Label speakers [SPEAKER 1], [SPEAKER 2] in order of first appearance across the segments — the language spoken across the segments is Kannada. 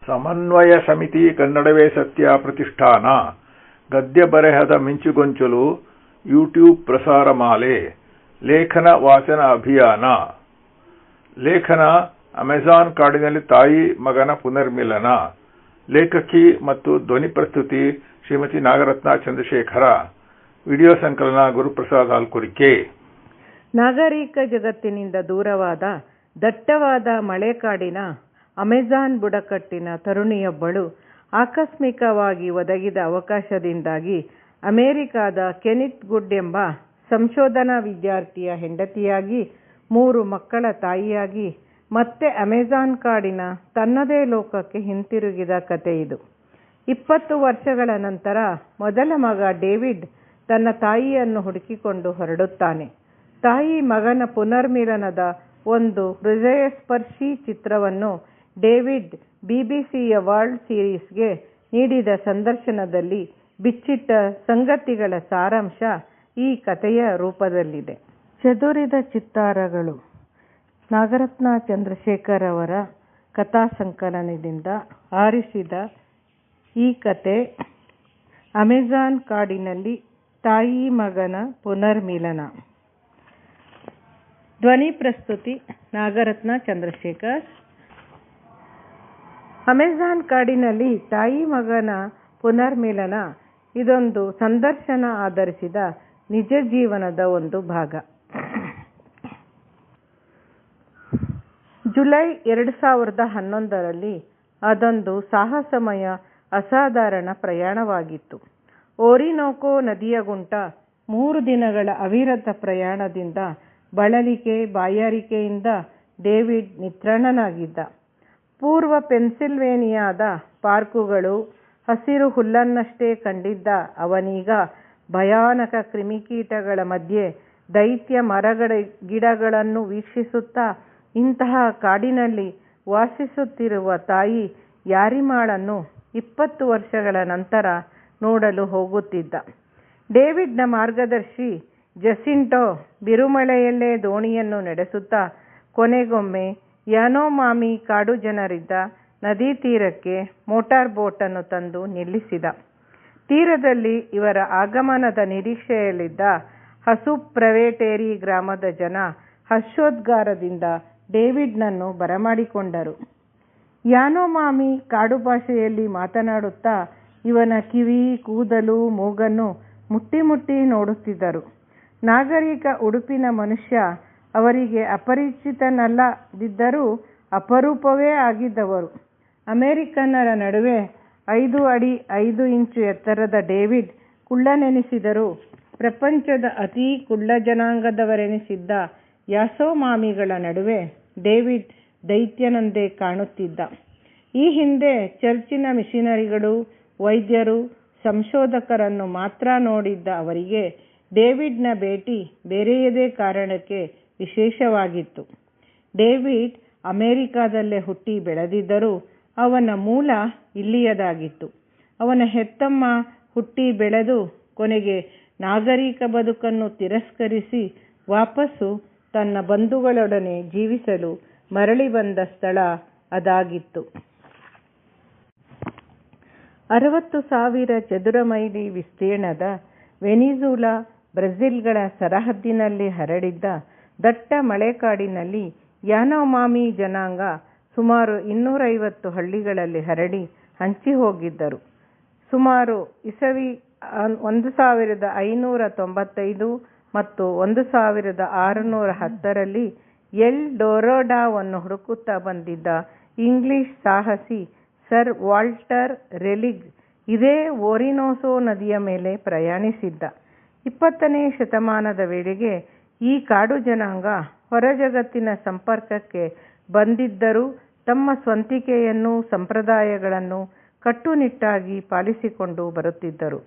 [SPEAKER 1] ಸಮನ್ವಯ ಸಮಿತಿ ಕನ್ನಡವೇ ಸತ್ಯ ಪ್ರತಿಷ್ಠಾನ ಗದ್ಯ ಬರೆಹದ ಮಿಂಚುಗೊಂಚಲು ಯೂಟ್ಯೂಬ್ ಪ್ರಸಾರ ಮಾಲೆ ಲೇಖನ ವಾಚನ ಅಭಿಯಾನ ಲೇಖನ ಅಮೆಜಾನ್ ಕಾಡಿನಲ್ಲಿ ತಾಯಿ ಮಗನ ಪುನರ್ಮಿಲನ ಲೇಖಕಿ ಮತ್ತು ಧ್ವನಿ ಪ್ರಸ್ತುತಿ ಶ್ರೀಮತಿ ನಾಗರತ್ನ ಚಂದ್ರಶೇಖರ ವಿಡಿಯೋ ಸಂಕಲನ ಗುರುಪ್ರಸಾದ್ ಹಾಲ್ಕುರಿಕೆ.
[SPEAKER 2] ನಾಗರಿಕ ಜಗತ್ತಿನಿಂದ ದೂರವಾದ ದಟ್ಟವಾದ ಮಳೆಕಾಡಿನ ಅಮೆಜಾನ್ ಬುಡಕಟ್ಟಿನ ತರುಣಿಯೊಬ್ಬಳು ಆಕಸ್ಮಿಕವಾಗಿ ಒದಗಿದ ಅವಕಾಶದಿಂದಾಗಿ ಅಮೆರಿಕಾದ ಕೆನಿತ್ ಗುಡ್ ಎಂಬ ಸಂಶೋಧನಾ ವಿದ್ಯಾರ್ಥಿಯ ಹೆಂಡತಿಯಾಗಿ 3 ಮಕ್ಕಳ ತಾಯಿಯಾಗಿ ಮತ್ತೆ ಅಮೆಜಾನ್ ಕಾಡಿನ ತನ್ನದೇ ಲೋಕಕ್ಕೆ ಹಿಂತಿರುಗಿದ ಕಥೆಯಿದು. 20 ವರ್ಷಗಳ ನಂತರ ಮೊದಲ ಮಗ ಡೇವಿಡ್ ತನ್ನ ತಾಯಿಯನ್ನು ಹುಡುಕಿಕೊಂಡು ಹೊರಡುತ್ತಾನೆ. ತಾಯಿ ಮಗನ ಪುನರ್ಮಿಲನದ ಒಂದು ಹೃದಯಸ್ಪರ್ಶಿ ಚಿತ್ರವನ್ನು ಡೇವಿಡ್ ಬಿಬಿಸಿಯ ವರ್ಲ್ಡ್ ಸೀರೀಸ್ಗೆ ನೀಡಿದ ಸಂದರ್ಶನದಲ್ಲಿ ಬಿಚ್ಚಿಟ್ಟ ಸಂಗತಿಗಳ ಸಾರಾಂಶ ಈ ಕಥೆಯ ರೂಪದಲ್ಲಿದೆ. ಚದುರಿದ ಚಿತ್ತಾರಗಳು ನಾಗರತ್ನ ಚಂದ್ರಶೇಖರ್ ಅವರ ಕಥಾ ಸಂಕಲನದಿಂದ ಆರಿಸಿದ ಈ ಕತೆ ಅಮೆಜಾನ್ ಕಾಡಿನಲ್ಲಿ ತಾಯಿ ಮಗನ ಪುನರ್ಮಿಲನ. ಧ್ವನಿ ಪ್ರಸ್ತುತಿ ನಾಗರತ್ನ ಚಂದ್ರಶೇಖರ್. ಅಮೆಜಾನ್ ಕಾಡಿನಲ್ಲಿ ತಾಯಿ ಮಗನ ಪುನರ್ಮಿಲನ ಇದೊಂದು ಸಂದರ್ಶನ ಆಧರಿಸಿದ ನಿಜ ಜೀವನದ ಒಂದು ಭಾಗ. ಜುಲೈ 2011ರಲ್ಲಿ ಅದೊಂದು ಸಾಹಸಮಯ ಅಸಾಧಾರಣ ಪ್ರಯಾಣವಾಗಿತ್ತು. ಓರಿನೋಕೋ ನದಿಯ ಗುಂಟ 3 ದಿನಗಳ ಅವಿರತ ಪ್ರಯಾಣದಿಂದ ಬಳಲಿಕೆ ಬಾಯಾರಿಕೆಯಿಂದ ಡೇವಿಡ್ ನಿತ್ರಾಣನಾಗಿದ್ದ. ಪೂರ್ವ ಪೆನ್ಸಿಲ್ವೇನಿಯಾದ ಪಾರ್ಕುಗಳು ಹಸಿರು ಹುಲ್ಲನ್ನಷ್ಟೇ ಕಂಡಿದ್ದ ಅವನೀಗ ಭಯಾನಕ ಕ್ರಿಮಿಕೀಟಗಳ ಮಧ್ಯೆ ದೈತ್ಯ ಗಿಡಗಳನ್ನು ವೀಕ್ಷಿಸುತ್ತಾ ಇಂತಹ ಕಾಡಿನಲ್ಲಿ ವಾಸಿಸುತ್ತಿರುವ ತಾಯಿ ಯಾರಿಮಾಳನ್ನು 20 ವರ್ಷಗಳ ನಂತರ ನೋಡಲು ಹೋಗುತ್ತಿದ್ದ. ಡೇವಿಡ್ನ ಮಾರ್ಗದರ್ಶಿ ಜಸಿಂಟೋ ಬಿರುಮಳೆಯಲ್ಲೇ ದೋಣಿಯನ್ನು ನಡೆಸುತ್ತಾ ಕೊನೆಗೊಮ್ಮೆ ಯಾನೋಮಾಮಿ ಕಾಡು ಜನರಿದ್ದ ನದಿ ತೀರಕ್ಕೆ ಮೋಟಾರ್ ಬೋಟನ್ನು ತಂದು ನಿಲ್ಲಿಸಿದ. ತೀರದಲ್ಲಿ ಇವರ ಆಗಮನದ ನಿರೀಕ್ಷೆಯಲ್ಲಿದ್ದ ಹಸುಪ್ರವೇಟೇರಿ ಗ್ರಾಮದ ಜನ ಹರ್ಷೋದ್ಗಾರದಿಂದ ಡೇವಿಡ್ನನ್ನು ಬರಮಾಡಿಕೊಂಡರು. ಯಾನೋಮಾಮಿ ಕಾಡು ಭಾಷೆಯಲ್ಲಿ ಮಾತನಾಡುತ್ತಾ ಇವನ ಕಿವಿ ಕೂದಲು ಮೂಗನ್ನು ಮುಟ್ಟಿ ಮುಟ್ಟಿ ನೋಡುತ್ತಿದ್ದರು. ನಾಗರಿಕ ಉಡುಪಿನ ಮನುಷ್ಯ ಅವರಿಗೆ ಅಪರಿಚಿತನಲ್ಲದಿದ್ದರೂ ಅಪರೂಪವೇ ಆಗಿದ್ದವರು. ಅಮೆರಿಕನ್ನರ ನಡುವೆ 5 ಅಡಿ 5 ಇಂಚು ಎತ್ತರದ ಡೇವಿಡ್ ಕುಳ್ಳನೆನಿಸಿದರೂ ಪ್ರಪಂಚದ ಅತೀ ಕುಳ್ಳ ಜನಾಂಗದವರೆನಿಸಿದ್ದ ಯಾಸೋಮಾಮಿಗಳ ನಡುವೆ ಡೇವಿಡ್ ದೈತ್ಯನಂದೇ ಕಾಣುತ್ತಿದ್ದ. ಈ ಹಿಂದೆ ಚರ್ಚಿನ ಮಿಷನರಿಗಳು, ವೈದ್ಯರು, ಸಂಶೋಧಕರನ್ನು ಮಾತ್ರ ನೋಡಿದ್ದ ಅವರಿಗೆ ಡೇವಿಡ್ನ ಭೇಟಿ ಬೇರೆಯದೇ ಕಾರಣಕ್ಕೆ ವಿಶೇಷವಾಗಿತ್ತು. ಡೇವಿಡ್ ಅಮೆರಿಕಾದಲ್ಲೇ ಹುಟ್ಟಿ ಬೆಳೆದಿದ್ದರೂ ಅವನ ಮೂಲ ಇಲ್ಲಿಯದಾಗಿತ್ತು. ಅವನ ಹೆತ್ತಮ್ಮ ಹುಟ್ಟಿ ಬೆಳೆದು ಕೊನೆಗೆ ನಾಗರಿಕ ಬದುಕನ್ನು ತಿರಸ್ಕರಿಸಿ ವಾಪಸ್ಸು ತನ್ನ ಬಂಧುಗಳೊಡನೆ ಜೀವಿಸಲು ಮರಳಿ ಬಂದ ಸ್ಥಳ ಅದಾಗಿತ್ತು. 60,000 ಚದುರ ಮೈಲಿ ವಿಸ್ತೀರ್ಣದ ವೆನಿಜುಲಾ ಬ್ರೆಜಿಲ್ಗಳ ಸರಹದ್ದಿನಲ್ಲಿ ಹರಡಿದ್ದ ದಟ್ಟ ಮಳೆಕಾಡಿನಲ್ಲಿ ಯಾನೋಮಾಮಿ ಜನಾಂಗ ಸುಮಾರು 250 ಹಳ್ಳಿಗಳಲ್ಲಿ ಹರಡಿ ಹಂಚಿಹೋಗಿದ್ದರು. ಸುಮಾರು ಇಸವಿ 1595 ಮತ್ತು 1610ರಲ್ಲಿ ಎಲ್ ಡೊರಾಡೋವನ್ನು ಹುಡುಕುತ್ತಾ ಬಂದಿದ್ದ ಇಂಗ್ಲಿಷ್ ಸಾಹಸಿ ಸರ್ ವಾಲ್ಟರ್ ರೆಲಿಗ್ ಇದೇ ಓರಿನೋಕೋ ನದಿಯ ಮೇಲೆ ಪ್ರಯಾಣಿಸಿದ್ದ. 20ನೇ ಶತಮಾನದ ವೇಳೆಗೆ ಈ ಕಾಡು ಜನಾಂಗ ಹೊರಜಗತ್ತಿನ ಸಂಪರ್ಕಕ್ಕೆ ಬಂದಿದ್ದರೂ ತಮ್ಮ ಸ್ವಂತಿಕೆಯನ್ನು ಸಂಪ್ರದಾಯಗಳನ್ನು ಕಟ್ಟುನಿಟ್ಟಾಗಿ ಪಾಲಿಸಿಕೊಂಡು ಬರುತ್ತಿದ್ದರು.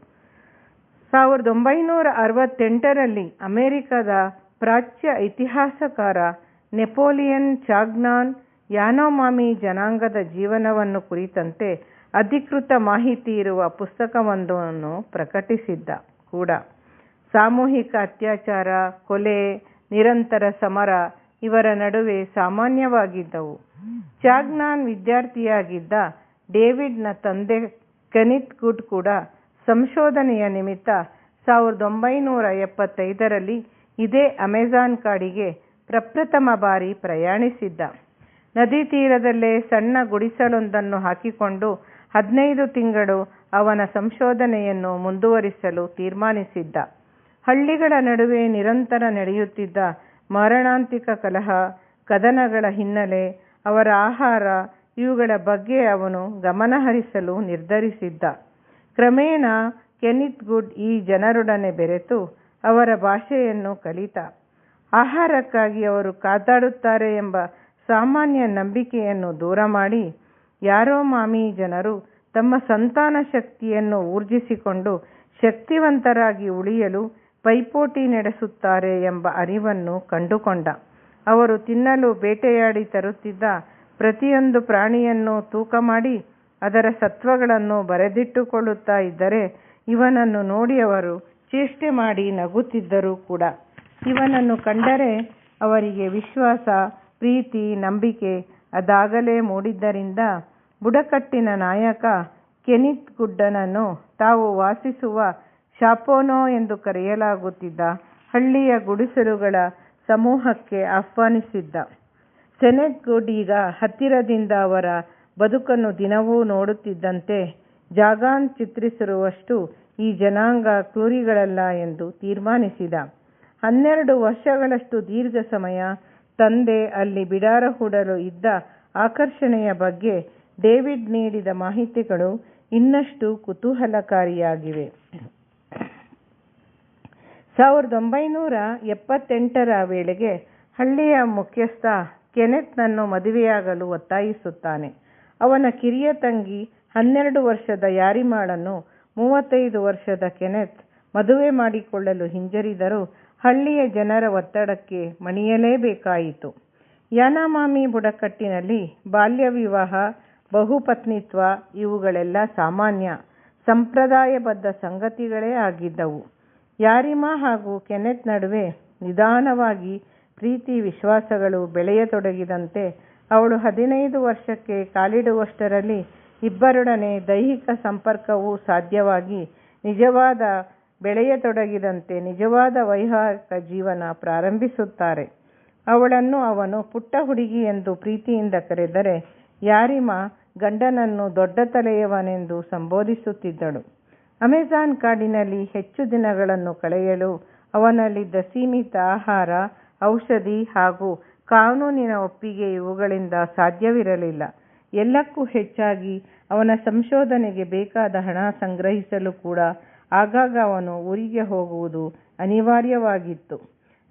[SPEAKER 2] 1968ರಲ್ಲಿ ಅಮೆರಿಕದ ಪ್ರಾಚ್ಯ ಇತಿಹಾಸಕಾರ ನೆಪೋಲಿಯನ್ ಚಾಗ್ನಾನ್ ಯಾನೋಮಾಮಿ ಜನಾಂಗದ ಜೀವನವನ್ನು ಕುರಿತಂತೆ ಅಧಿಕೃತ ಮಾಹಿತಿ ಇರುವ ಪುಸ್ತಕವೊಂದನ್ನು ಪ್ರಕಟಿಸಿದ್ದ ಕೂಡ. ಸಾಮೂಹಿಕ ಅತ್ಯಾಚಾರ, ಕೊಲೆ, ನಿರಂತರ ಸಮರ ಇವರ ನಡುವೆ ಸಾಮಾನ್ಯವಾಗಿದ್ದವು. ಚಾಗ್ನಾನ್ ವಿದ್ಯಾರ್ಥಿಯಾಗಿದ್ದ ಡೇವಿಡ್ನ ತಂದೆ ಕೆನಿತ್ ಗುಡ್ ಕೂಡ ಸಂಶೋಧನೆಯ ನಿಮಿತ್ತ 1975ರಲ್ಲಿ ಇದೇ ಅಮೆಜಾನ್ ಕಾಡಿಗೆ ಪ್ರಪ್ರಥಮ ಬಾರಿ ಪ್ರಯಾಣಿಸಿದ್ದ. ನದಿ ತೀರದಲ್ಲೇ ಸಣ್ಣ ಗುಡಿಸಲೊಂದನ್ನು ಹಾಕಿಕೊಂಡು 15 ತಿಂಗಳು ಅವನ ಸಂಶೋಧನೆಯನ್ನು ಮುಂದುವರಿಸಲು ತೀರ್ಮಾನಿಸಿದ್ದ. ಹಳ್ಳಿಗಳ ನಡುವೆ ನಿರಂತರ ನಡೆಯುತ್ತಿದ್ದ ಮಾರಣಾಂತಿಕ ಕಲಹ, ಕದನಗಳ ಹಿನ್ನೆಲೆ, ಅವರ ಆಹಾರ ಇವುಗಳ ಬಗ್ಗೆ ಅವನು ಗಮನಹರಿಸಲು ನಿರ್ಧರಿಸಿದ್ದ. ಕ್ರಮೇಣ ಕೆನಿತ್ ಗುಡ್ ಈ ಜನರೊಡನೆ ಬೆರೆತು ಅವರ ಭಾಷೆಯನ್ನು ಕಲಿತ. ಆಹಾರಕ್ಕಾಗಿ ಅವರು ಕಾದಾಡುತ್ತಾರೆ ಎಂಬ ಸಾಮಾನ್ಯ ನಂಬಿಕೆಯನ್ನು ದೂರ ಮಾಡಿ, ಯಾನೋಮಾಮಿ ಜನರು ತಮ್ಮ ಸಂತಾನ ಶಕ್ತಿಯನ್ನು ಊರ್ಜಿಸಿಕೊಂಡು ಶಕ್ತಿವಂತರಾಗಿ ಉಳಿಯಲು ಪೈಪೋಟಿ ನಡೆಸುತ್ತಾರೆ ಎಂಬ ಅರಿವನ್ನು ಕಂಡುಕೊಂಡ. ಅವರು ತಿನ್ನಲು ಬೇಟೆಯಾಡಿ ತರುತ್ತಿದ್ದ ಪ್ರತಿಯೊಂದು ಪ್ರಾಣಿಯನ್ನು ತೂಕ ಮಾಡಿ ಅದರ ಸತ್ವಗಳನ್ನು ಬರೆದಿಟ್ಟುಕೊಳ್ಳುತ್ತಾ ಇದ್ದರೆ ಇವನನ್ನು ನೋಡಿ ಅವರು ಚೇಷ್ಟೆ ಮಾಡಿ ನಗುತ್ತಿದ್ದರು ಕೂಡ. ಇವನನ್ನು ಕಂಡರೆ ಅವರಿಗೆ ವಿಶ್ವಾಸ, ಪ್ರೀತಿ, ನಂಬಿಕೆ ಅದಾಗಲೇ ಮೂಡಿದ್ದರಿಂದ ಬುಡಕಟ್ಟಿನ ನಾಯಕ ಕೆನಿತ್ ಗುಡ್ಡನನ್ನು ತಾವು ವಾಸಿಸುವ ಶಾಪೋನೋ ಎಂದು ಕರೆಯಲಾಗುತ್ತಿದ್ದ ಹಳ್ಳಿಯ ಗುಡಿಸಲುಗಳ ಸಮೂಹಕ್ಕೆ ಆಹ್ವಾನಿಸಿದ್ದ. ಕೆನಿತ್ ಗುಡ್ ಈಗ ಹತ್ತಿರದಿಂದ ಅವರ ಬದುಕನ್ನು ದಿನವೂ ನೋಡುತ್ತಿದ್ದಂತೆ ಜಾಗಾನ್ ಚಿತ್ರಿಸಿರುವಷ್ಟು ಈ ಜನಾಂಗ ಕ್ರೂರಿಗಳಲ್ಲ ಎಂದು ತೀರ್ಮಾನಿಸಿದ. 12 ವರ್ಷಗಳಷ್ಟು ದೀರ್ಘ ಸಮಯ ತಂದೆ ಅಲ್ಲಿ ಬಿಡಾರ ಹೂಡಲು ಇದ್ದ ಆಕರ್ಷಣೆಯ ಬಗ್ಗೆ ಡೇವಿಡ್ ನೀಡಿದ ಮಾಹಿತಿಗಳು ಇನ್ನಷ್ಟು ಕುತೂಹಲಕಾರಿಯಾಗಿವೆ. 1978ರ ವೇಳೆಗೆ ಹಳ್ಳಿಯ ಮುಖ್ಯಸ್ಥ ಕೆನೆತ್ನನ್ನು ಮದುವೆಯಾಗಲು ಒತ್ತಾಯಿಸುತ್ತಾನೆ. ಅವನ ಕಿರಿಯ ತಂಗಿ 12 ವರ್ಷದ ಯಾರಿಮಾಳನ್ನು 35 ವರ್ಷದ ಕೆನೆತ್ ಮದುವೆ ಮಾಡಿಕೊಳ್ಳಲು ಹಿಂಜರಿದರೂ ಹಳ್ಳಿಯ ಜನರ ಒತ್ತಡಕ್ಕೆ ಮಣಿಯಲೇಬೇಕಾಯಿತು. ಯಾನೋಮಾಮಿ ಬುಡಕಟ್ಟಿನಲ್ಲಿ ಬಾಲ್ಯ ವಿವಾಹ, ಬಹುಪತ್ನಿತ್ವ ಇವುಗಳೆಲ್ಲ ಸಾಮಾನ್ಯ, ಸಂಪ್ರದಾಯಬದ್ಧ ಸಂಗತಿಗಳೇ ಆಗಿದ್ದವು. ಯಾರಿಮಾ ಹಾಗೂ ಕೆನೆತ್ ನಡುವೆ ನಿಧಾನವಾಗಿ ಪ್ರೀತಿ ವಿಶ್ವಾಸಗಳು ಬೆಳೆಯತೊಡಗಿದಂತೆ ಅವಳು 15 ವರ್ಷಕ್ಕೆ ಕಾಲಿಡುವಷ್ಟರಲ್ಲಿ ಇಬ್ಬರೊಡನೆ ದೈಹಿಕ ಸಂಪರ್ಕವೂ ಸಾಧ್ಯವಾಗಿ ಬೆಳೆಯತೊಡಗಿದಂತೆ ನಿಜವಾದ ವೈವಾಹಿಕ ಜೀವನ ಪ್ರಾರಂಭಿಸುತ್ತಾರೆ. ಅವಳನ್ನು ಅವನು ಪುಟ್ಟ ಹುಡುಗಿ ಎಂದು ಪ್ರೀತಿಯಿಂದ ಕರೆದರೆ ಯಾರಿಮಾ ಗಂಡನನ್ನು ದೊಡ್ಡ ತಲೆಯವನೆಂದು ಸಂಬೋಧಿಸುತ್ತಿದ್ದಳು. ಅಮೆಜಾನ್ ಕಾಡಿನಲ್ಲಿ ಹೆಚ್ಚು ದಿನಗಳನ್ನು ಕಳೆಯಲು ಅವನಲ್ಲಿದ್ದ ಸೀಮಿತ ಆಹಾರ, ಔಷಧಿ ಹಾಗೂ ಕಾನೂನಿನ ಒಪ್ಪಿಗೆ ಇವುಗಳಿಂದ ಸಾಧ್ಯವಿರಲಿಲ್ಲ. ಎಲ್ಲಕ್ಕೂ ಹೆಚ್ಚಾಗಿ ಅವನ ಸಂಶೋಧನೆಗೆ ಬೇಕಾದ ಹಣ ಸಂಗ್ರಹಿಸಲು ಕೂಡ ಆಗಾಗ ಅವನು ಊರಿಗೆ ಹೋಗುವುದು ಅನಿವಾರ್ಯವಾಗಿತ್ತು.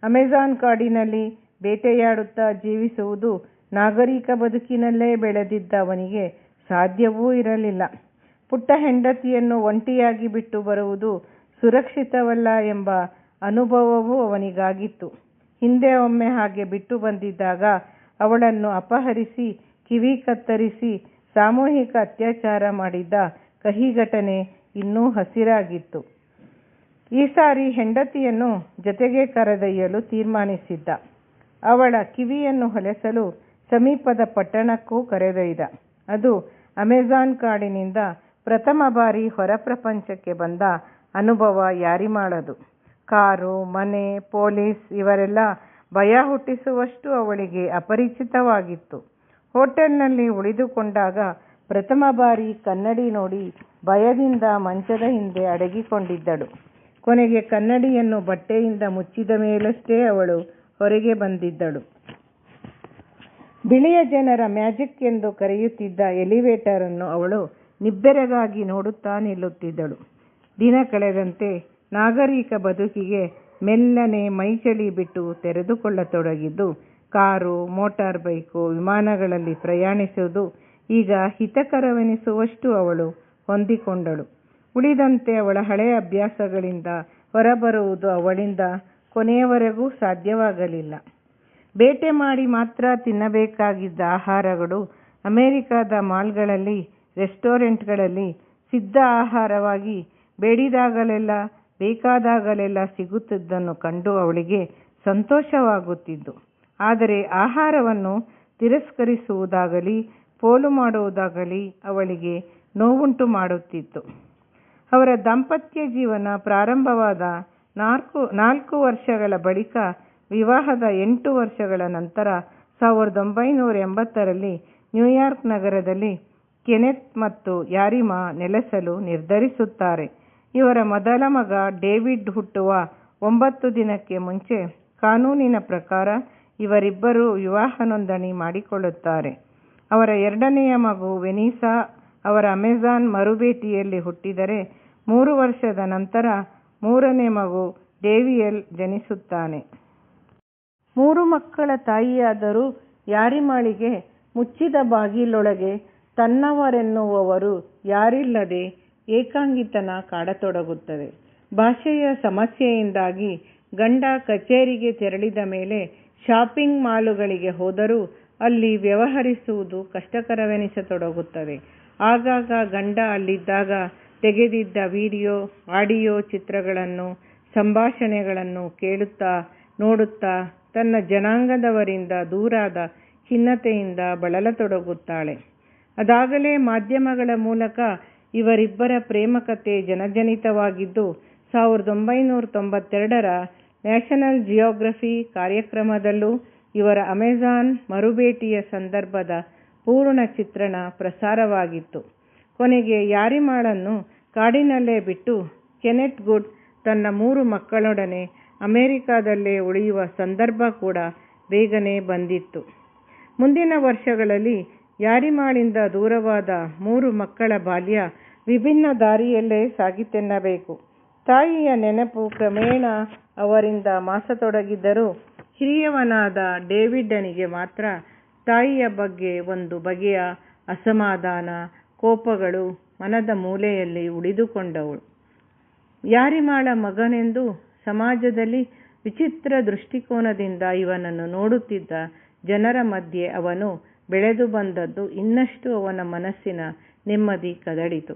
[SPEAKER 2] ಅಮೆಜಾನ್ ಕಾಡಿನಲ್ಲಿ ಬೇಟೆಯಾಡುತ್ತಾ ಜೀವಿಸುವುದು ನಾಗರಿಕ ಬದುಕಿನಲ್ಲೇ ಬೆಳೆದಿದ್ದ ಅವನಿಗೆ ಸಾಧ್ಯವೂ ಇರಲಿಲ್ಲ. ಪುಟ್ಟ ಹೆಂಡತಿಯನ್ನು ಒಂಟಿಯಾಗಿ ಬಿಟ್ಟು ಬರುವುದು ಸುರಕ್ಷಿತವಲ್ಲ ಎಂಬ ಅನುಭವವೂ ಅವನಿಗಾಗಿತ್ತು. ಹಿಂದೆ ಒಮ್ಮೆ ಹಾಗೆ ಬಿಟ್ಟು ಬಂದಿದ್ದಾಗ ಅವಳನ್ನು ಅಪಹರಿಸಿ ಕಿವಿ ಕತ್ತರಿಸಿ ಸಾಮೂಹಿಕ ಅತ್ಯಾಚಾರ ಮಾಡಿದ್ದ ಕಹಿ ಘಟನೆ ಇನ್ನೂ ಹಸಿರಾಗಿತ್ತು. ಈ ಸಾರಿ ಹೆಂಡತಿಯನ್ನು ಜೊತೆಗೆ ಕರೆದೊಯ್ಯಲು ತೀರ್ಮಾನಿಸಿದ್ದ. ಅವಳ ಕಿವಿಯನ್ನು ಹೊಲೆಸಲು ಸಮೀಪದ ಪಟ್ಟಣಕ್ಕೂ ಕರೆದೊಯ್ದ. ಅದು ಅಮೆಜಾನ್ ಕಾಡಿನಿಂದ ಪ್ರಥಮ ಬಾರಿ ಹೊರ ಪ್ರಪಂಚಕ್ಕೆ ಬಂದ ಅನುಭವ ಯಾರಿಮಾಳದು. ಕಾರು, ಮನೆ, ಪೊಲೀಸ್ ಇವರೆಲ್ಲ ಭಯ ಹುಟ್ಟಿಸುವಷ್ಟು ಅವಳಿಗೆ ಅಪರಿಚಿತವಾಗಿತ್ತು. ಹೋಟೆಲ್ನಲ್ಲಿ ಉಳಿದುಕೊಂಡಾಗ ಪ್ರಥಮ ಬಾರಿ ಕನ್ನಡಿ ನೋಡಿ ಭಯದಿಂದ ಮಂಚದ ಹಿಂದೆ ಅಡಗಿಕೊಂಡಿದ್ದಳು. ಕೊನೆಗೆ ಕನ್ನಡಿಯನ್ನು ಬಟ್ಟೆಯಿಂದ ಮುಚ್ಚಿದ ಮೇಲಷ್ಟೇ ಅವಳು ಹೊರಗೆ ಬಂದಿದ್ದಳು. ಬಿಳಿಯ ಜನರ ಮ್ಯಾಜಿಕ್ ಎಂದು ಕರೆಯುತ್ತಿದ್ದ ಎಲಿವೇಟರ್ ಅನ್ನು ಅವಳು ನಿಬ್ಬೆರಗಾಗಿ ನೋಡುತ್ತಾ ನಿಲ್ಲುತ್ತಿದ್ದಳು. ದಿನ ಕಳೆದಂತೆ ನಾಗರಿಕ ಬದುಕಿಗೆ ಮೆಲ್ಲನೆ ಮೈಚಳಿ ಬಿಟ್ಟು ತೆರೆದುಕೊಳ್ಳತೊಡಗಿದ್ದು, ಕಾರು, ಮೋಟಾರ್ ಬೈಕು, ವಿಮಾನಗಳಲ್ಲಿ ಪ್ರಯಾಣಿಸುವುದು ಈಗ ಹಿತಕರವೆನಿಸುವಷ್ಟು ಅವಳು ಹೊಂದಿಕೊಂಡಳು. ಉಳಿದಂತೆ ಅವಳ ಹಳೆಯ ಅಭ್ಯಾಸಗಳಿಂದ ಹೊರಬರುವುದು ಅವಳಿಂದ ಕೊನೆಯವರೆಗೂ ಸಾಧ್ಯವಾಗಲಿಲ್ಲ. ಬೇಟೆ ಮಾಡಿ ಮಾತ್ರ ತಿನ್ನಬೇಕಾಗಿದ್ದ ಆಹಾರಗಳು ಅಮೆರಿಕದ ಮಾಲ್ಗಳಲ್ಲಿ, ರೆಸ್ಟೋರೆಂಟ್ಗಳಲ್ಲಿ ಸಿದ್ಧ ಆಹಾರವಾಗಿ ಬೇಡಿದಾಗಲೆಲ್ಲ ಬೇಕಾದಾಗಲೆಲ್ಲ ಸಿಗುತ್ತಿದ್ದನ್ನು ಕಂಡು ಅವಳಿಗೆ ಸಂತೋಷವಾಗುತ್ತಿದ್ದು, ಆದರೆ ಆಹಾರವನ್ನು ತಿರಸ್ಕರಿಸುವುದಾಗಲಿ ಪೋಲು ಮಾಡುವುದಾಗಲಿ ಅವಳಿಗೆ ನೋವುಂಟು ಮಾಡುತ್ತಿತ್ತು. ಅವರ ದಾಂಪತ್ಯ ಜೀವನ ಪ್ರಾರಂಭವಾದ 4 ವರ್ಷಗಳ ಬಳಿಕ ವಿವಾಹದ 8 ವರ್ಷಗಳ ನಂತರ 1980ರಲ್ಲಿ ನ್ಯೂಯಾರ್ಕ್ ನಗರದಲ್ಲಿ ಕೆನೆತ್ ಮತ್ತು ಯಾರಿಮಾ ನೆಲೆಸಲು ನಿರ್ಧರಿಸುತ್ತಾರೆ. ಇವರ ಮೊದಲ ಮಗ ಡೇವಿಡ್ ಹುಟ್ಟುವ 9 ದಿನಕ್ಕೆ ಮುಂಚೆ ಕಾನೂನಿನ ಪ್ರಕಾರ ಇವರಿಬ್ಬರು ವಿವಾಹ ನೋಂದಣಿ ಮಾಡಿಕೊಳ್ಳುತ್ತಾರೆ. ಅವರ ಎರಡನೆಯ ಮಗು ವೆನಿಸಾ ಅವರ ಅಮೆಜಾನ್ ಮರುಭೇಟಿಯಲ್ಲಿ ಹುಟ್ಟಿದರೆ 3 ವರ್ಷದ ನಂತರ ಮೂರನೇ ಮಗು ಡೇವಿಯಲ್ ಜನಿಸುತ್ತಾನೆ. 3 ಮಕ್ಕಳ ತಾಯಿಯಾದರೂ ಯಾರಿಮಾಳಿಗೆ ಮುಚ್ಚಿದ ಬಾಗಿಲೊಳಗೆ ತನ್ನವರೆನ್ನುವವರು ಯಾರಿಲ್ಲದೆ ಏಕಾಂಗಿತನ ಕಾಡತೊಡಗುತ್ತದೆ. ಭಾಷೆಯ ಸಮಸ್ಯೆಯಿಂದಾಗಿ ಗಂಡ ಕಚೇರಿಗೆ ತೆರಳಿದ ಮೇಲೆ ಶಾಪಿಂಗ್ ಮಾಲುಗಳಿಗೆ ಹೋದರೂ ಅಲ್ಲಿ ವ್ಯವಹರಿಸುವುದು ಕಷ್ಟಕರವೆನಿಸತೊಡಗುತ್ತದೆ. ಆಗಾಗ ಗಂಡ ಅಲ್ಲಿದ್ದಾಗ ತೆಗೆದಿದ್ದ ವಿಡಿಯೋ, ಆಡಿಯೋ ಚಿತ್ರಗಳನ್ನು, ಸಂಭಾಷಣೆಗಳನ್ನು ಕೇಳುತ್ತಾ ನೋಡುತ್ತಾ ತನ್ನ ಜನಾಂಗದವರಿಂದ ದೂರಾದ ಖಿನ್ನತೆಯಿಂದ ಬಳಲತೊಡಗುತ್ತಾಳೆ. ಅದಾಗಲೇ ಮಾಧ್ಯಮಗಳ ಮೂಲಕ ಇವರಿಬ್ಬರ ಪ್ರೇಮಕತೆ ಜನಜನಿತವಾಗಿದ್ದು 1992ರ ನ್ಯಾಷನಲ್ ಜಿಯೋಗ್ರಫಿ ಕಾರ್ಯಕ್ರಮದಲ್ಲೂ ಇವರ ಅಮೆಜಾನ್ ಮರುಭೇಟಿಯ ಸಂದರ್ಭದ ಪೂರ್ಣ ಚಿತ್ರಣ ಪ್ರಸಾರವಾಗಿತ್ತು. ಕೊನೆಗೆ ಯಾರಿಮಾಳನ್ನು ಕಾಡಿನಲ್ಲೇ ಬಿಟ್ಟು ಕೆನೆತ್ ಗುಡ್ ತನ್ನ 3 ಮಕ್ಕಳೊಡನೆ ಅಮೆರಿಕಾದಲ್ಲೇ ಉಳಿಯುವ ಸಂದರ್ಭ ಕೂಡ ಬೇಗನೆ ಬಂದಿತ್ತು. ಮುಂದಿನ ವರ್ಷಗಳಲ್ಲಿ ಯಾರಿಮಾಳಿಂದ ದೂರವಾದ 3 ಮಕ್ಕಳ ಬಾಲ್ಯ ವಿಭಿನ್ನ ದಾರಿಯಲ್ಲೇ ಸಾಗಿತೆನ್ನಬೇಕು. ತಾಯಿಯ ನೆನಪು ಕ್ರಮೇಣ ಅವರಿಂದ ಮಾಸತೊಡಗಿದ್ದರೂ ಹಿರಿಯವನಾದ ಡೇವಿಡ್ಡನಿಗೆ ಮಾತ್ರ ತಾಯಿಯ ಬಗ್ಗೆ ಒಂದು ಬಗೆಯ ಅಸಮಾಧಾನ, ಕೋಪಗಳು ಮನದ ಮೂಲೆಯಲ್ಲಿ ಉಳಿದುಕೊಂಡವು. ಯಾರಿಮಾಳ ಮಗನೆಂದು ಸಮಾಜದಲ್ಲಿ ವಿಚಿತ್ರ ದೃಷ್ಟಿಕೋನದಿಂದ ಇವನನ್ನು ನೋಡುತ್ತಿದ್ದ ಜನರ ಮಧ್ಯೆ ಅವನು ಬೆಳೆದು ಬಂದದ್ದು ಇನ್ನಷ್ಟು ಅವನ ಮನಸ್ಸಿನ ನೆಮ್ಮದಿ ಕದಡಿತು.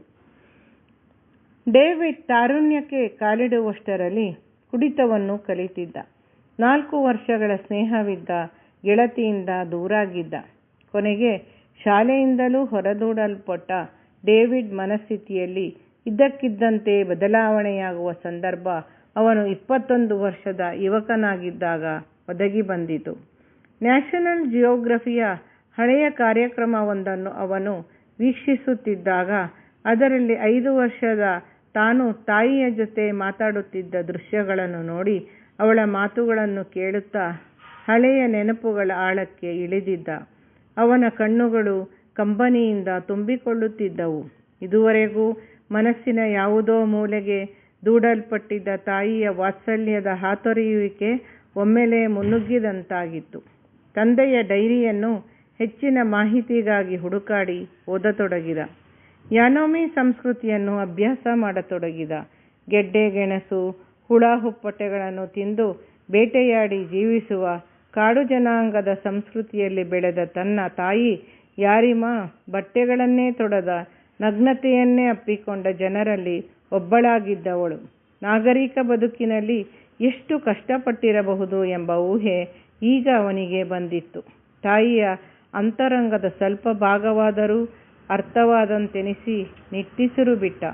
[SPEAKER 2] ಡೇವಿಡ್ ತಾರುಣ್ಯಕ್ಕೆ ಕಾಲಿಡುವಷ್ಟರಲ್ಲಿ ಕುಡಿತವನ್ನು ಕಲಿತಿದ್ದ. 4 ವರ್ಷಗಳ ಸ್ನೇಹವಿದ್ದ ಗೆಳತಿಯಿಂದ ದೂರಾಗಿದ್ದ. ಕೊನೆಗೆ ಶಾಲೆಯಿಂದಲೂ ಹೊರದೂಡಲ್ಪಟ್ಟ ಡೇವಿಡ್ ಮನಸ್ಥಿತಿಯಲ್ಲಿ ಇದ್ದಕ್ಕಿದ್ದಂತೆ ಬದಲಾವಣೆಯಾಗುವ ಸಂದರ್ಭ ಅವನು 21 ವರ್ಷದ ಯುವಕನಾಗಿದ್ದಾಗ ಒದಗಿ ಬಂದಿತು. ನ್ಯಾಷನಲ್ ಜಿಯೋಗ್ರಫಿಯ ಹಳೆಯ ಕಾರ್ಯಕ್ರಮವೊಂದನ್ನು ಅವನು ವೀಕ್ಷಿಸುತ್ತಿದ್ದಾಗ ಅದರಲ್ಲಿ 5 ವರ್ಷದ ತಾನು ತಾಯಿಯ ಜೊತೆ ಮಾತಾಡುತ್ತಿದ್ದ ದೃಶ್ಯಗಳನ್ನು ನೋಡಿ ಅವಳ ಮಾತುಗಳನ್ನು ಕೇಳುತ್ತಾ ಹಳೆಯ ನೆನಪುಗಳ ಆಳಕ್ಕೆ ಇಳಿದಿದ್ದ. ಅವನ ಕಣ್ಣುಗಳು ಕಂಬನಿಯಿಂದ ತುಂಬಿಕೊಳ್ಳುತ್ತಿದ್ದವು. ಇದುವರೆಗೂ ಮನಸ್ಸಿನ ಯಾವುದೋ ಮೂಲೆಗೆ ದೂಡಲ್ಪಟ್ಟಿದ್ದ ತಾಯಿಯ ವಾತ್ಸಲ್ಯದ ಹಾತೊರೆಯುವಿಕೆ ಒಮ್ಮೆಲೇ ಮುನ್ನುಗ್ಗಿದಂತಾಗಿತ್ತು. ತಂದೆಯ ಡೈರಿಯನ್ನು ಹೆಚ್ಚಿನ ಮಾಹಿತಿಗಾಗಿ ಹುಡುಕಾಡಿ ಓದತೊಡಗಿದ. ಯಾನೋಮಿ ಸಂಸ್ಕೃತಿಯನ್ನು ಅಭ್ಯಾಸ ಮಾಡತೊಡಗಿದ. ಗೆಡ್ಡೆ ಗೆಣಸು, ಹುಳ ಹುಪ್ಪಟೆಗಳನ್ನು ತಿಂದು ಬೇಟೆಯಾಡಿ ಜೀವಿಸುವ ಕಾಡು ಜನಾಂಗದ ಸಂಸ್ಕೃತಿಯಲ್ಲಿ ಬೆಳೆದ ತನ್ನ ತಾಯಿ ಯಾರಿಮಾ ಬಟ್ಟೆಗಳನ್ನೇ ತೊಡದ ನಗ್ನತೆಯನ್ನೇ ಅಪ್ಪಿಕೊಂಡ ಜನರಲ್ಲಿ ಒಬ್ಬಳಾಗಿದ್ದವಳು. ನಾಗರಿಕ ಬದುಕಿನಲ್ಲಿ ಎಷ್ಟು ಕಷ್ಟಪಟ್ಟಿರಬಹುದು ಎಂಬ ಊಹೆ ಈಗ ಅವನಿಗೆ ಬಂದಿತ್ತು. ತಾಯಿಯ ಅಂತರಂಗದ ಸ್ವಲ್ಪ ಭಾಗವಾದರೂ ಅರ್ಥವಾದಂತೆನಿಸಿ ನಿಟ್ಟುಸಿರು ಬಿಟ್ಟ.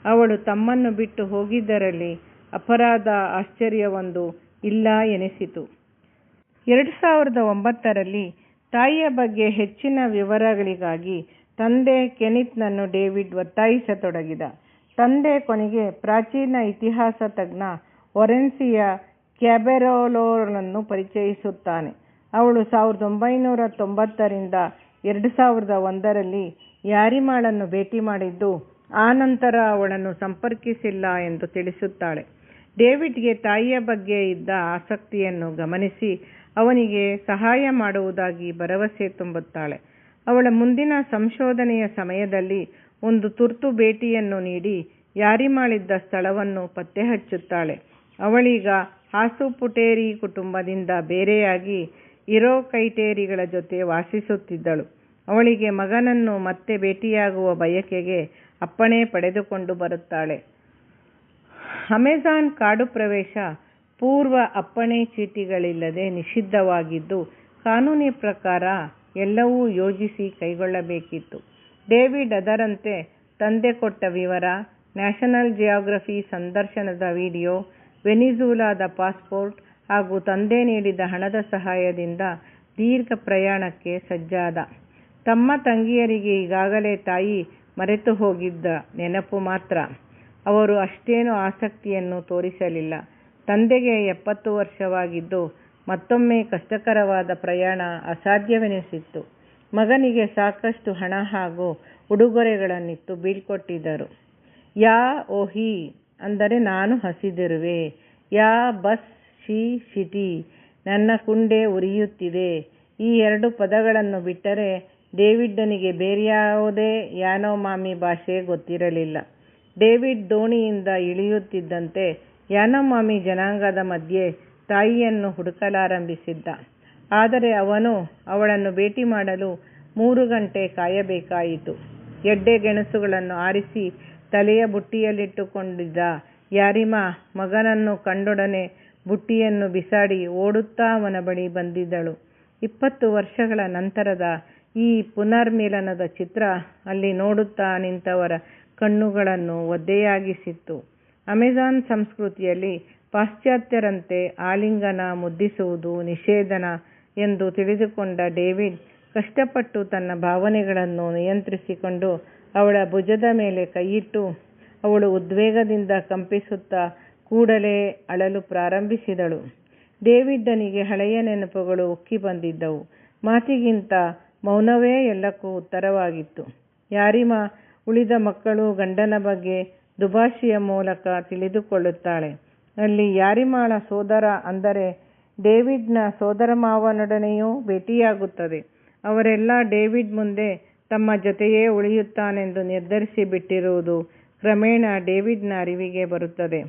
[SPEAKER 2] ಅವಳು ತಮ್ಮನ್ನು ಬಿಟ್ಟು ಹೋಗಿದ್ದರಲ್ಲಿ ಅಪರಾಧ, ಆಶ್ಚರ್ಯವೊಂದು ಇಲ್ಲ ಎನಿಸಿತು. 2009ರಲ್ಲಿ ತಾಯಿಯ ಬಗ್ಗೆ ಹೆಚ್ಚಿನ ವಿವರಗಳಿಗಾಗಿ ತಂದೆ ಕೆನಿತ್ನನ್ನು ಡೇವಿಡ್ ಒತ್ತಾಯಿಸತೊಡಗಿದ. ತಂದೆ ಕೊನೆಗೆ ಪ್ರಾಚೀನ ಇತಿಹಾಸ ತಜ್ಞ ಒರೆನ್ಸಿಯ ಕ್ಯಾಬೆರೊಲೊರನ್ನು ಪರಿಚಯಿಸುತ್ತಾನೆ. ಅವಳು 1990ರಿಂದ 2001ರಲ್ಲಿ ಯಾರಿಮಾಳನ್ನು ಭೇಟಿ ಮಾಡಿದ್ದು, ಆ ನಂತರ ಅವಳನ್ನು ಸಂಪರ್ಕಿಸಿಲ್ಲ ಎಂದು ತಿಳಿಸುತ್ತಾಳೆ. ಡೇವಿಡ್ಗೆ ತಾಯಿಯ ಬಗ್ಗೆ ಇದ್ದ ಆಸಕ್ತಿಯನ್ನು ಗಮನಿಸಿ ಅವನಿಗೆ ಸಹಾಯ ಮಾಡುವುದಾಗಿ ಭರವಸೆ ತುಂಬುತ್ತಾಳೆ. ಅವಳ ಮುಂದಿನ ಸಂಶೋಧನೆಯ ಸಮಯದಲ್ಲಿ ಒಂದು ತುರ್ತು ಭೇಟಿಯನ್ನು ನೀಡಿ ಯಾರಿಮಾಳಿದ್ದ ಸ್ಥಳವನ್ನು ಪತ್ತೆ ಹಚ್ಚುತ್ತಾಳೆ. ಅವಳೀಗ ಹಾಸುಪುಟೇರಿ ಕುಟುಂಬದಿಂದ ಬೇರೆಯಾಗಿ ಇರೊಕೈಟೇರಿಗಳ ಜೊತೆ ವಾಸಿಸುತ್ತಿದ್ದಳು. ಅವಳಿಗೆ ಮಗನನ್ನು ಮತ್ತೆ ಭೇಟಿಯಾಗುವ ಬಯಕೆಗೆ ಅಪ್ಪಣೆ ಪಡೆದುಕೊಂಡು ಬರುತ್ತಾಳೆ. ಅಮೆಜಾನ್ ಕಾಡು ಪ್ರವೇಶ ಪೂರ್ವ ಅಪ್ಪಣೆ ಚೀಟಿಗಳಿಲ್ಲದೆ ನಿಷಿದ್ಧವಾಗಿದ್ದು, ಕಾನೂನಿನ ಪ್ರಕಾರ ಎಲ್ಲವೂ ಯೋಜಿಸಿ ಕೈಗೊಳ್ಳಬೇಕಿತ್ತು. ಡೇವಿಡ್ ಅದರಂತೆ ತಂದೆ ಕೊಟ್ಟ ವಿವರ, ನ್ಯಾಷನಲ್ ಜಿಯಾಗ್ರಫಿ ಸಂದರ್ಶನದ ವಿಡಿಯೋ, ವೆನಿಜುಲಾದ ಪಾಸ್ಪೋರ್ಟ್ ಹಾಗೂ ತಂದೆ ನೀಡಿದ ಹಣದ ಸಹಾಯದಿಂದ ದೀರ್ಘ ಪ್ರಯಾಣಕ್ಕೆ ಸಜ್ಜಾದ. ತಮ್ಮ ತಂಗಿಯರಿಗೆ ಈಗಾಗಲೇ ತಾಯಿ ಮರೆತು ಹೋಗಿದ್ದ ನೆನಪು ಮಾತ್ರ. ಅವರು ಅಷ್ಟೇನೂ ಆಸಕ್ತಿಯನ್ನು ತೋರಿಸಲಿಲ್ಲ. ತಂದೆಗೆ 70 ವರ್ಷವಾಗಿದ್ದು ಮತ್ತೊಮ್ಮೆ ಕಷ್ಟಕರವಾದ ಪ್ರಯಾಣ ಅಸಾಧ್ಯವೆನಿಸಿತ್ತು. ಮಗನಿಗೆ ಸಾಕಷ್ಟು ಹಣ ಹಾಗೂ ಉಡುಗೊರೆಗಳನ್ನಿತ್ತು ಬೀಳ್ಕೊಟ್ಟಿದ್ದರು. ಯಾ ಓಹಿ ಅಂದರೆ ನಾನು ಹಸಿದಿರುವೆ, ಯಾ ಬಸ್ ಶಿ ಶಿಟಿ ನನ್ನ ಕುಂಡೆ ಉರಿಯುತ್ತಿದೆ. ಈ 2 ಪದಗಳನ್ನು ಬಿಟ್ಟರೆ ಡೇವಿಡ್ನಿಗೆ ಬೇರ್ಯಾವುದೇ ಯಾನೋಮಾಮಿ ಭಾಷೆ ಗೊತ್ತಿರಲಿಲ್ಲ. ಡೇವಿಡ್ ದೋಣಿಯಿಂದ ಇಳಿಯುತ್ತಿದ್ದಂತೆ ಯಾನೋಮಾಮಿ ಜನಾಂಗದ ಮಧ್ಯೆ ತಾಯಿಯನ್ನು ಹುಡುಕಲಾರಂಭಿಸಿದ್ದ. ಆದರೆ ಅವನು ಅವಳನ್ನು ಭೇಟಿ ಮಾಡಲು 3 ಗಂಟೆ ಕಾಯಬೇಕಾಯಿತು. ಗೆಡ್ಡೆ ಗೆಣಸುಗಳನ್ನು ಆರಿಸಿ ತಲೆಯ ಬುಟ್ಟಿಯಲ್ಲಿಟ್ಟುಕೊಂಡಿದ್ದ ಯಾರಿಮಾ ಮಗನನ್ನು ಕಂಡೊಡನೆ ಬುಟ್ಟಿಯನ್ನು ಬಿಸಾಡಿ ಓಡುತ್ತಾ ಅವನ ಬಳಿ ಬಂದಿದ್ದಳು. 20 ವರ್ಷಗಳ ನಂತರದ ಈ ಪುನರ್ಮಿಲನದ ಚಿತ್ರ ಅಲ್ಲಿ ನೋಡುತ್ತಾ ನಿಂತವರ ಕಣ್ಣುಗಳನ್ನು ಒದ್ದೆಯಾಗಿಸಿತ್ತು. ಅಮೆಜಾನ್ ಸಂಸ್ಕೃತಿಯಲ್ಲಿ ಪಾಶ್ಚಾತ್ಯರಂತೆ ಆಲಿಂಗನ, ಮುದ್ದಿಸುವುದು ನಿಷೇಧನ ಎಂದು ತಿಳಿದುಕೊಂಡ ಡೇವಿಡ್ ಕಷ್ಟಪಟ್ಟು ತನ್ನ ಭಾವನೆಗಳನ್ನು ನಿಯಂತ್ರಿಸಿಕೊಂಡು ಅವಳ ಭುಜದ ಮೇಲೆ ಕೈಯಿಟ್ಟು ಅವಳು ಉದ್ವೇಗದಿಂದ ಕಂಪಿಸುತ್ತಾ ಕೂಡಲೇ ಅಳಲು ಪ್ರಾರಂಭಿಸಿದಳು. ಡೇವಿಡ್ನಿಗೆ ಹಳೆಯ ನೆನಪುಗಳು ಉಕ್ಕಿ ಬಂದಿದ್ದವು. ಮಾತಿಗಿಂತ ಮೌನವೇ ಎಲ್ಲಕ್ಕೂ ಉತ್ತರವಾಗಿತ್ತು. ಯಾರಿಮಾ ಉಳಿದ ಮಕ್ಕಳು ಗಂಡನ ಬಗ್ಗೆ ದುಭಾಷಿಯ ಮೂಲಕ ತಿಳಿದುಕೊಳ್ಳುತ್ತಾಳೆ. ಅಲ್ಲಿ ಯಾರಿಮಾಳ ಸೋದರ ಅಂದರೆ ಡೇವಿಡ್ನ ಸೋದರಮಾವನೊಡನೆಯೂ ಭೇಟಿಯಾಗುತ್ತದೆ. ಅವರೆಲ್ಲ ಡೇವಿಡ್ ಮುಂದೆ ತಮ್ಮ ಜೊತೆಯೇ ಉಳಿಯುತ್ತಾನೆಂದು ನಿರ್ಧರಿಸಿ ಬಿಟ್ಟಿರುವುದು ಕ್ರಮೇಣ ಡೇವಿಡ್ನ ಅರಿವಿಗೆ ಬರುತ್ತದೆ.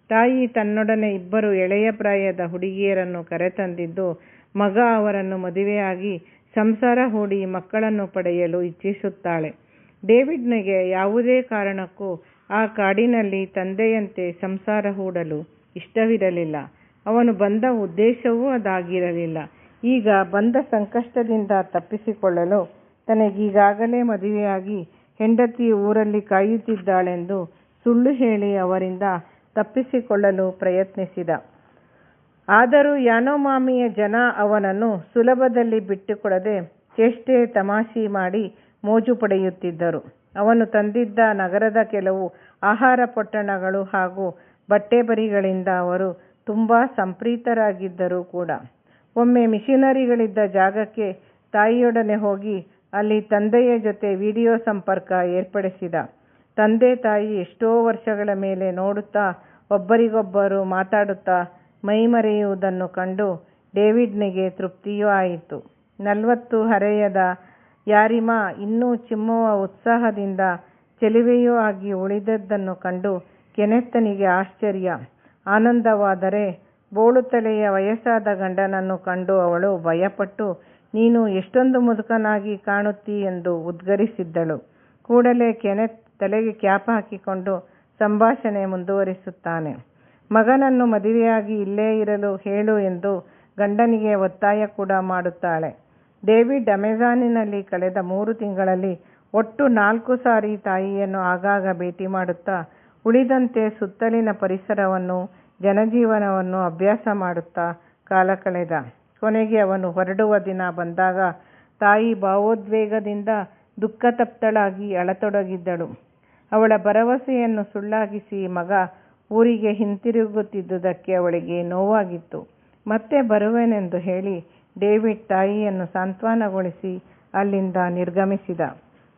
[SPEAKER 2] ತಾಯಿ ತನ್ನೊಡನೆ 2 ಎಳೆಯ ಪ್ರಾಯದ ಹುಡುಗಿಯರನ್ನು ಕರೆತಂದಿದ್ದು ಮಗ ಅವರನ್ನು ಮದುವೆಯಾಗಿ ಸಂಸಾರ ಹೂಡಿ ಮಕ್ಕಳನ್ನು ಪಡೆಯಲು ಇಚ್ಛಿಸುತ್ತಾಳೆ. ಡೇವಿಡ್ನಿಗೆ ಯಾವುದೇ ಕಾರಣಕ್ಕೂ ಆ ಕಾಡಿನಲ್ಲಿ ತಂದೆಯಂತೆ ಸಂಸಾರ ಹೂಡಲು ಇಷ್ಟವಿರಲಿಲ್ಲ. ಅವನು ಬಂದ ಉದ್ದೇಶವೂ ಅದಾಗಿರಲಿಲ್ಲ. ಈಗ ಬಂದ ಸಂಕಷ್ಟದಿಂದ ತಪ್ಪಿಸಿಕೊಳ್ಳಲು ತನಗೀಗಾಗಲೇ ಮದುವೆಯಾಗಿ ಹೆಂಡತಿ ಊರಲ್ಲಿ ಕಾಯುತ್ತಿದ್ದಾಳೆಂದು ಸುಳ್ಳು ಹೇಳಿ ಅವರಿಂದ ತಪ್ಪಿಸಿಕೊಳ್ಳಲು ಪ್ರಯತ್ನಿಸಿದ. ಆದರೂ ಯಾನೋಮಾಮಿಯ ಜನ ಅವನನ್ನು ಸುಲಭದಲ್ಲಿ ಬಿಟ್ಟುಕೊಡದೆ ಚೇಷ್ಟೆ ತಮಾಷೆ ಮಾಡಿ ಮೋಜು ಪಡೆಯುತ್ತಿದ್ದರು. ಅವನು ತಂದಿದ್ದ ನಗರದ ಕೆಲವು ಆಹಾರ ಪೊಟ್ಟಣಗಳು ಹಾಗೂ ಬಟ್ಟೆ ಬರಿಗಳಿಂದ ಅವರು ತುಂಬಾ ಸಂಪ್ರೀತರಾಗಿದ್ದರು ಕೂಡ. ಒಮ್ಮೆ ಮಿಷನರಿಗಳಿದ್ದ ಜಾಗಕ್ಕೆ ತಾಯಿಯೊಡನೆ ಹೋಗಿ ಅಲ್ಲಿ ತಂದೆಯ ಜೊತೆ ವಿಡಿಯೋ ಸಂಪರ್ಕ ಏರ್ಪಡಿಸಿದ. ತಂದೆ ತಾಯಿ ಎಷ್ಟೋ ವರ್ಷಗಳ ಮೇಲೆ ನೋಡುತ್ತಾ ಒಬ್ಬರಿಗೊಬ್ಬರು ಮಾತಾಡುತ್ತಾ ಮೈಮರೆಯುವುದನ್ನು ಕಂಡು ಡೇವಿಡ್ನಿಗೆ ತೃಪ್ತಿಯೂ ಆಯಿತು. 40 ಹರೆಯದ ಯಾರಿಮಾ ಇನ್ನೂ ಚಿಮ್ಮುವ ಉತ್ಸಾಹದಿಂದ ಚೆಲುವೆಯೂ ಆಗಿ ಉಳಿದದ್ದನ್ನು ಕಂಡು ಕೆನೆತ್ತನಿಗೆ ಆಶ್ಚರ್ಯ, ಆನಂದವಾದರೆ ಬೋಳುತಲೆಯ ವಯಸ್ಸಾದ ಗಂಡನನ್ನು ಕಂಡು ಅವಳು ಭಯಪಟ್ಟು, ನೀನು ಎಷ್ಟೊಂದು ಮುದುಕನಾಗಿ ಕಾಣುತ್ತೀ ಎಂದು ಉದ್ಗರಿಸಿದ್ದಳು. ಕೂಡಲೇ ಕೆನೆತ್ ತಲೆಗೆ ಕ್ಯಾಪ್ ಹಾಕಿಕೊಂಡು ಸಂಭಾಷಣೆ ಮುಂದುವರಿಸುತ್ತಾನೆ. ಮಗನನ್ನು ಮದುವೆಯಾಗಿ ಇಲ್ಲೇ ಇರಲು ಹೇಳು ಎಂದು ಗಂಡನಿಗೆ ಒತ್ತಾಯ ಕೂಡ ಮಾಡುತ್ತಾಳೆ. ಡೇವಿಡ್ ಅಮೆಜಾನಿನಲ್ಲಿ ಕಳೆದ 3 ತಿಂಗಳಲ್ಲಿ ಒಟ್ಟು 4 ಸಾರಿ ತಾಯಿಯನ್ನು ಆಗಾಗ ಭೇಟಿ ಮಾಡುತ್ತಾ ಉಳಿದಂತೆ ಸುತ್ತಲಿನ ಪರಿಸರವನ್ನು ಜನಜೀವನವನ್ನು ಅಭ್ಯಾಸ ಮಾಡುತ್ತಾ ಕಾಲ ಕಳೆದ. ಕೊನೆಗೆ ಅವನು ಹೊರಡುವ ದಿನ ಬಂದಾಗ ತಾಯಿ ಭಾವೋದ್ವೇಗದಿಂದ ದುಃಖತಪ್ತಳಾಗಿ ಅಳತೊಡಗಿದ್ದಳು. ಅವಳ ಭರವಸೆಯನ್ನು ಸುಳ್ಳಾಗಿಸಿ ಮಗ ಊರಿಗೆ ಹಿಂತಿರುಗುತ್ತಿದ್ದುದಕ್ಕೆ ಅವಳಿಗೆ ನೋವಾಗಿತ್ತು. ಮತ್ತೆ ಬರುವೆನೆಂದು ಹೇಳಿ ಡೇವಿಡ್ ತಾಯಿಯನ್ನು ಸಾಂತ್ವನಗೊಳಿಸಿ ಅಲ್ಲಿಂದ ನಿರ್ಗಮಿಸಿದ.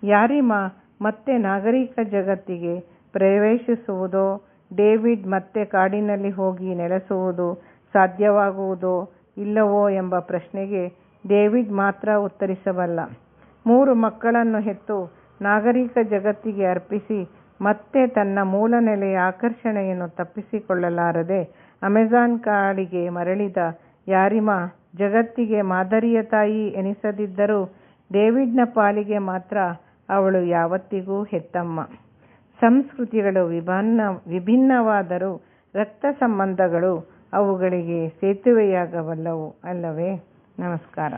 [SPEAKER 2] ಯಾರಿಮಾ ಮತ್ತೆ ನಾಗರಿಕ ಜಗತ್ತಿಗೆ ಪ್ರವೇಶಿಸುವುದೋ, ಡೇವಿಡ್ ಮತ್ತೆ ಕಾಡಿನಲ್ಲಿ ಹೋಗಿ ನೆಲೆಸುವುದು ಸಾಧ್ಯವಾಗುವುದೋ ಇಲ್ಲವೋ ಎಂಬ ಪ್ರಶ್ನೆಗೆ ಡೇವಿಡ್ ಮಾತ್ರ ಉತ್ತರಿಸಬಲ್ಲ. 3 ಮಕ್ಕಳನ್ನು ಹೆತ್ತು ನಾಗರಿಕ ಜಗತ್ತಿಗೆ ಅರ್ಪಿಸಿ ಮತ್ತೆ ತನ್ನ ಮೂಲ ನೆಲೆಯ ಆಕರ್ಷಣೆಯನ್ನು ತಪ್ಪಿಸಿಕೊಳ್ಳಲಾರದೆ ಅಮೆಜಾನ್ ಕಾಡಿಗೆ ಮರಳಿದ ಯಾರಿಮಾ ಜಗತ್ತಿಗೆ ಮಾದರಿಯ ತಾಯಿ ಎನಿಸದಿದ್ದರೂ ಡೇವಿಡ್ನ ಪಾಲಿಗೆ ಮಾತ್ರ ಅವಳು ಯಾವತ್ತಿಗೂ ಹೆತ್ತಮ್ಮ. ಸಂಸ್ಕೃತಿಗಳು ವಿಭಿನ್ನವಾದರೂ ರಕ್ತ ಸಂಬಂಧಗಳು ಅವುಗಳಿಗೆ ಸೇತುವೆಯಾಗಬಲ್ಲವು ಅಲ್ಲವೇ? ನಮಸ್ಕಾರ.